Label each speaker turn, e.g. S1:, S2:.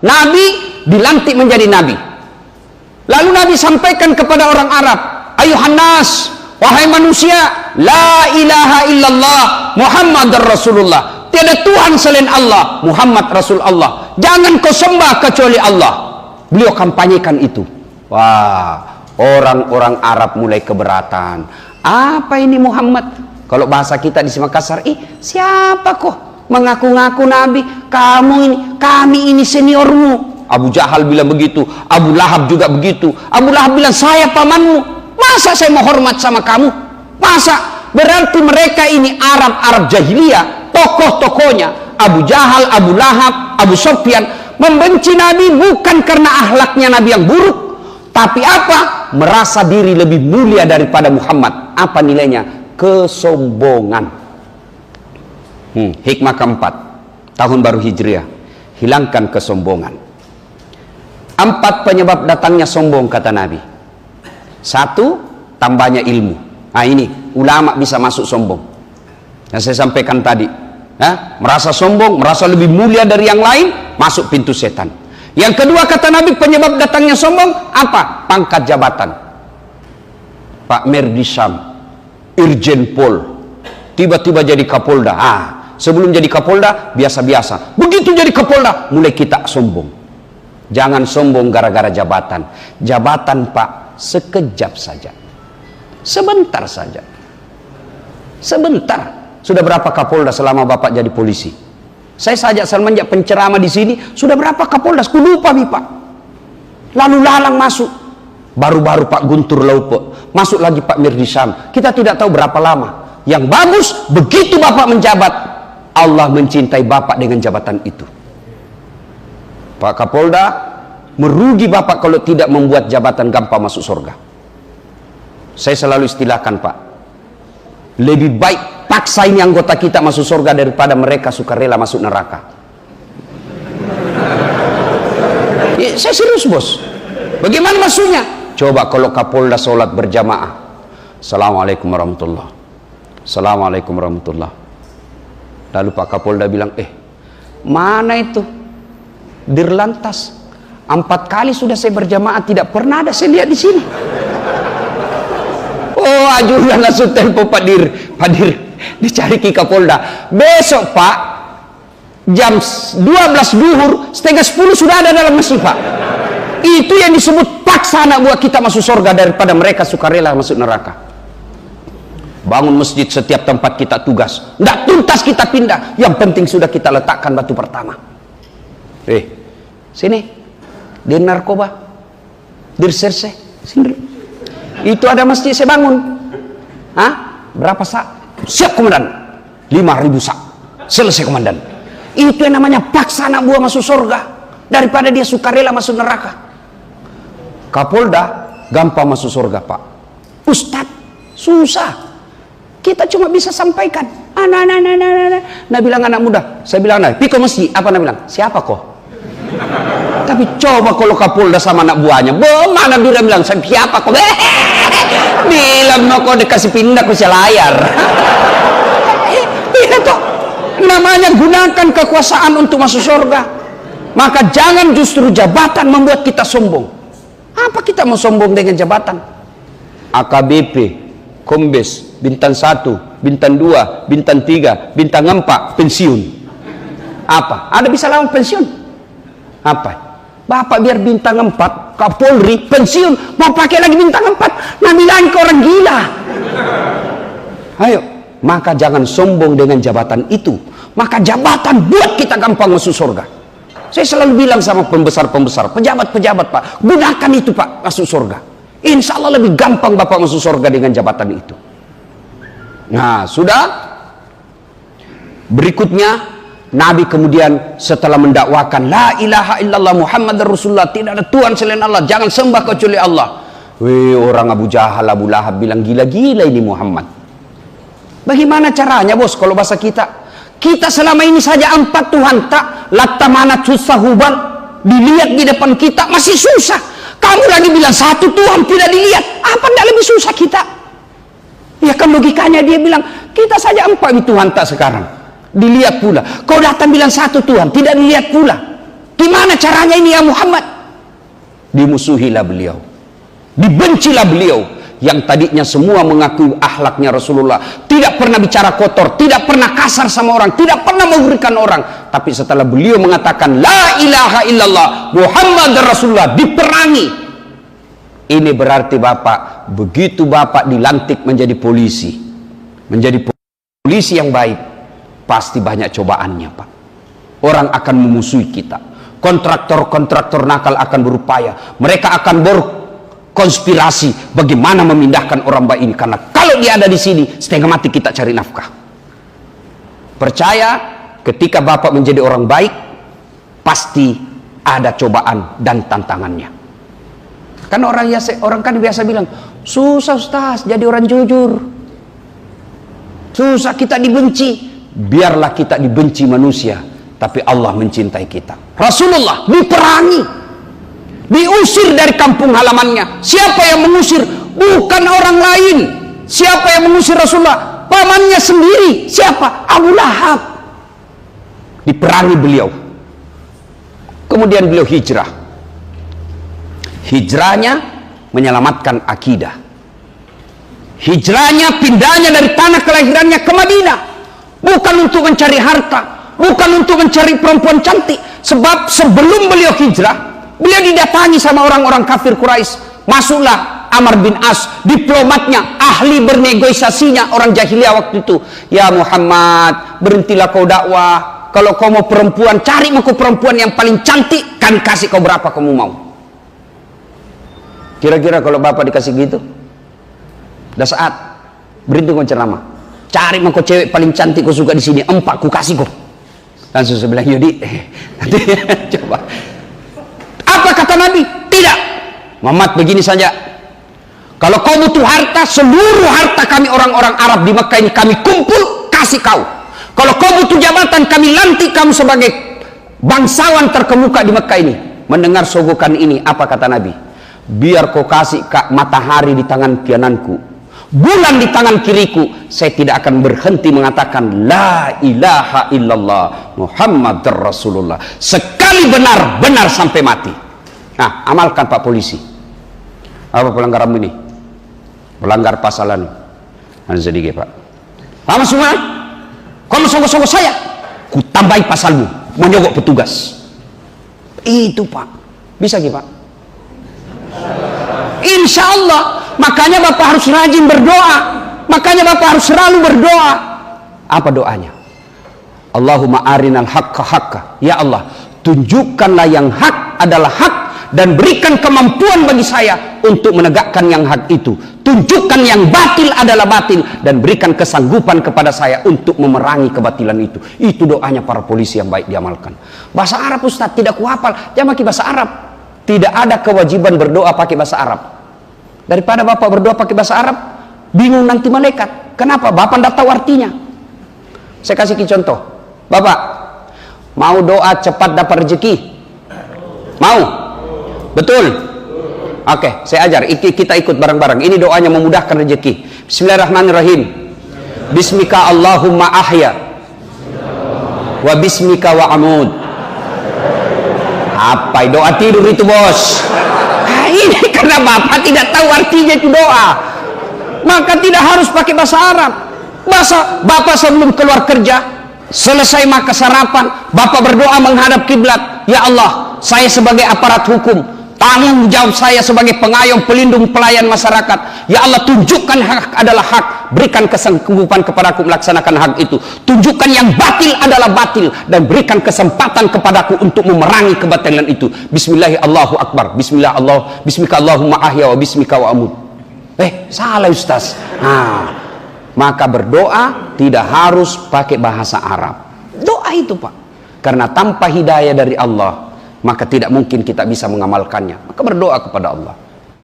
S1: Nabi dilantik menjadi nabi. Lalu Nabi sampaikan kepada orang Arab, ayuhan nas, wahai manusia, la ilaha illallah Muhammadar Rasulullah. Tiada Tuhan selain Allah, Muhammad Rasul Allah. Jangan kau sembah kecuali Allah. Beliau kampanyekan itu. Wah, orang-orang Arab mulai keberatan. Apa ini Muhammad? Kalau bahasa kita di Makassar, siapa kok mengaku-ngaku Nabi? Kami ini seniormu. Abu Jahal bilang begitu, Abu Lahab juga begitu. Abu Lahab bilang, saya pamanmu, masa saya mau hormat sama kamu? Masa? Berarti mereka ini Arab jahiliyah, tokoh-tokohnya Abu Jahal, Abu Lahab, Abu Sufyan membenci Nabi bukan karena akhlaknya Nabi yang buruk, tapi apa? Merasa diri lebih mulia daripada Muhammad. Apa nilainya? Kesombongan. Hikmah keempat, tahun baru Hijriah, hilangkan kesombongan. 4 penyebab datangnya sombong kata Nabi. 1, tambahnya ilmu. Nah ini, ulama bisa masuk sombong. Yang saya sampaikan tadi, merasa sombong, merasa lebih mulia dari yang lain, masuk pintu setan. Yang kedua kata Nabi, penyebab datangnya sombong apa? Pangkat jabatan. Pak Merdi Syam, Irjen Pol, tiba-tiba jadi Kapolda. Sebelum jadi Kapolda biasa-biasa, begitu jadi Kapolda mulai kita sombong. Jangan sombong gara-gara jabatan. Jabatan Pak sekejap saja, sebentar saja, sebentar. Sudah berapa Kapolda selama Bapak jadi polisi? Saya saja semenjak penceramah di sini sudah berapa Kapolda? Aku lupa nih Pak. Lalu lalang masuk, baru-baru Pak Guntur Laupe, masuk lagi Pak Merdi Syam. Kita tidak tahu berapa lama. Yang bagus, begitu Bapak menjabat, Allah mencintai Bapak dengan jabatan itu. Pak Kapolda, merugi Bapak kalau tidak membuat jabatan gampang masuk surga. Saya selalu istilahkan Pak, lebih baik paksain anggota kita masuk surga daripada mereka sukarela masuk neraka. Saya serius bos. Bagaimana maksudnya? Coba kalau Kapolda sholat berjamaah, Assalamualaikum warahmatullah, Assalamualaikum warahmatullah. Lalu Pak Kapolda bilang, mana itu Dirlantas? 4 kali sudah saya berjamaah, tidak pernah ada saya lihat di sini. Oh, ajudan langsung tempo Pak Dir, dicari Ki Kapolda. Besok Pak, jam 12 duhur, setengah 10 sudah ada dalam masjid Pak. Itu yang disebut paksa anak buah kita masuk surga daripada mereka sukarela masuk neraka. Bangun masjid setiap tempat kita tugas, tidak tuntas kita pindah, yang penting sudah kita letakkan batu pertama. Sini, di narkoba, di serse, sini. Itu ada masjid saya bangun. Berapa sak? Siap komandan. 5.000 sak. Selesai komandan. Itu yang namanya paksa anak buah masuk surga daripada dia sukarela masuk neraka. Kapolda gampang masuk surga Pak. Ustadz susah. Kita cuma bisa sampaikan. Nah bilang anak muda, saya bilang piko masjid. Apa nak bilang? Siapa kok? Tapi coba kalau Kapolda sama anak buahnya, mana dia bilang siapa kok? Bilang mau kau dikasih pindah ke layar. Itu namanya gunakan kekuasaan untuk masuk surga. Maka jangan justru jabatan membuat kita sombong. Apa kita mau sombong dengan jabatan? AKBP, Kombes, bintang 1, bintang 2, bintang 3, bintang 4, pensiun. Apa? Ada bisa lawan pensiun? Apa? Bapak biar bintang 4, Kapolri, pensiun, mau pakai lagi bintang 4, nah bilang ke orang gila. Ayo, maka jangan sombong dengan jabatan itu. Maka jabatan buat kita gampang masuk surga. Saya selalu bilang sama pembesar-pembesar, pejabat-pejabat Pak, gunakan itu Pak, masuk surga. Insya Allah lebih gampang Bapak masuk surga dengan jabatan itu. Nah, sudah. Berikutnya, Nabi kemudian setelah mendakwakan la ilaha illallah Muhammadar Rasulullah, tidak ada Tuhan selain Allah, jangan sembah kecuali Allah. Orang Abu Jahal, Abu Lahab bilang gila-gila ini Muhammad. Bagaimana caranya bos kalau bahasa kita? Kita selama ini saja 4 Tuhan tak latta manat susah hubal dilihat di depan kita masih susah. Kamu lagi bilang 1 Tuhan tidak dilihat, apa tidak lebih susah kita? Ya kan logikanya dia bilang kita saja 4 Tuhan tak sekarang dilihat pula. Kau datang bilang 1 Tuhan tidak dilihat pula. Gimana caranya ini ya Muhammad? Dimusuhilah beliau, dibencilah beliau. Yang tadinya semua mengakui akhlaknya Rasulullah, tidak pernah bicara kotor, tidak pernah kasar sama orang, tidak pernah mengerikan orang. Tapi setelah beliau mengatakan la ilaha illallah Muhammad Rasulullah, diperangi. Ini berarti Bapak, begitu Bapak dilantik menjadi polisi, menjadi polisi yang baik, pasti banyak cobaannya Pak. Orang akan memusuhi kita, kontraktor-kontraktor nakal akan berupaya, mereka akan konspirasi bagaimana memindahkan orang baik ini, karena kalau dia ada di sini setengah mati kita cari nafkah. Percaya, ketika Bapak menjadi orang baik pasti ada cobaan dan tantangannya. Kan orang kan biasa bilang susah Ustaz jadi orang jujur, susah kita dibenci. Biarlah kita dibenci manusia, tapi Allah mencintai kita. Rasulullah diperangi, diusir dari kampung halamannya. Siapa yang mengusir? Bukan orang lain. Siapa yang mengusir Rasulullah? Pamannya sendiri. Siapa? Abu Lahab. Diperangi beliau. Kemudian beliau hijrah. Hijrahnya menyelamatkan akidah. Hijrahnya, pindahnya dari tanah kelahirannya ke Madinah, bukan untuk mencari harta, bukan untuk mencari perempuan cantik. Sebab sebelum beliau hijrah, beliau didatangi sama orang-orang kafir Quraisy. Masuklah Amr bin As, diplomatnya, ahli bernegosiasinya orang jahiliyah waktu itu. Ya Muhammad, berhentilah kau dakwah. Kalau kau mau perempuan, cari aku perempuan yang paling cantik, kami kasih kau berapa kamu mau. Kira-kira kalau Bapak dikasih gitu, udah saat berhenti kau ceramah, cari aku cewek paling cantik kau suka di sini, 4 ku kasih kau. Langsung saya bilang, Yudi, coba. Apa kata Nabi? Tidak. Muhammad, begini saja. Kalau kau butuh harta, seluruh harta kami orang-orang Arab di Mekah ini kami kumpul, kasih kau. Kalau kau butuh jabatan, kami lantik kamu sebagai bangsawan terkemuka di Mekah ini. Mendengar sogokan ini, apa kata Nabi? Biar kau kasih matahari di tangan kananku, bulan di tangan kiriku, saya tidak akan berhenti mengatakan la ilaha illallah Muhammadur Rasulullah. Sekali benar, benar sampai mati. Nah, amalkan Pak Polisi. Apa pelanggaran ini? Pelanggar pasalan. Sedikit Pak. Lama semua? Kamu songkok-songkok saya, ku tambahi pasalmu, menyogok petugas. Itu Pak. Bisa gitu Pak? Insya Allah. Makanya Bapak harus rajin berdoa. Makanya Bapak harus selalu berdoa. Apa doanya? Allahumma arinal haqqa haqqa. Ya Allah, tunjukkanlah yang hak adalah hak, dan berikan kemampuan bagi saya untuk menegakkan yang hak itu. Tunjukkan yang batil adalah batil, dan berikan kesanggupan kepada saya untuk memerangi kebatilan itu. Itu doanya para polisi yang baik diamalkan. Bahasa Arab Ustaz, tidak kuhafal, jangan pakai bahasa Arab. Tidak ada kewajiban berdoa pakai bahasa Arab. Daripada Bapak berdoa pakai bahasa Arab, bingung nanti malaikat. Kenapa? Bapak tidak tahu artinya. Saya kasih contoh. Bapak mau doa cepat dapat rezeki? Mau? Betul? Oke, saya ajar. Kita ikut bareng-bareng. Ini doanya memudahkan rezeki. Bismillahirrahmanirrahim. Bismika Allahumma ahya wa bismika wa amud. Apa doa tidur itu bos? Nah, ini karena Bapak tidak tahu artinya itu doa, maka tidak harus pakai bahasa Arab. Bapak sebelum keluar kerja, selesai makan sarapan, Bapak berdoa menghadap kiblat. Ya Allah, saya sebagai aparat hukum, tanggung jawab saya sebagai pengayom, pelindung, pelayan masyarakat. Ya Allah, tunjukkan hak adalah hak, berikan kesanggupan kepadaku melaksanakan hak itu. Tunjukkan yang batil adalah batil, dan berikan kesempatan kepadaku untuk memerangi kebatilan itu. Bismillahirrahmanirrahim, Allahu Akbar. Bismillah Allah, bismika Allahumma ahya wa bismika wa amud. Salah Ustaz. Maka berdoa tidak harus pakai bahasa Arab. Doa itu Pak, karena tanpa hidayah dari Allah, maka tidak mungkin kita bisa mengamalkannya. Maka berdoa kepada Allah.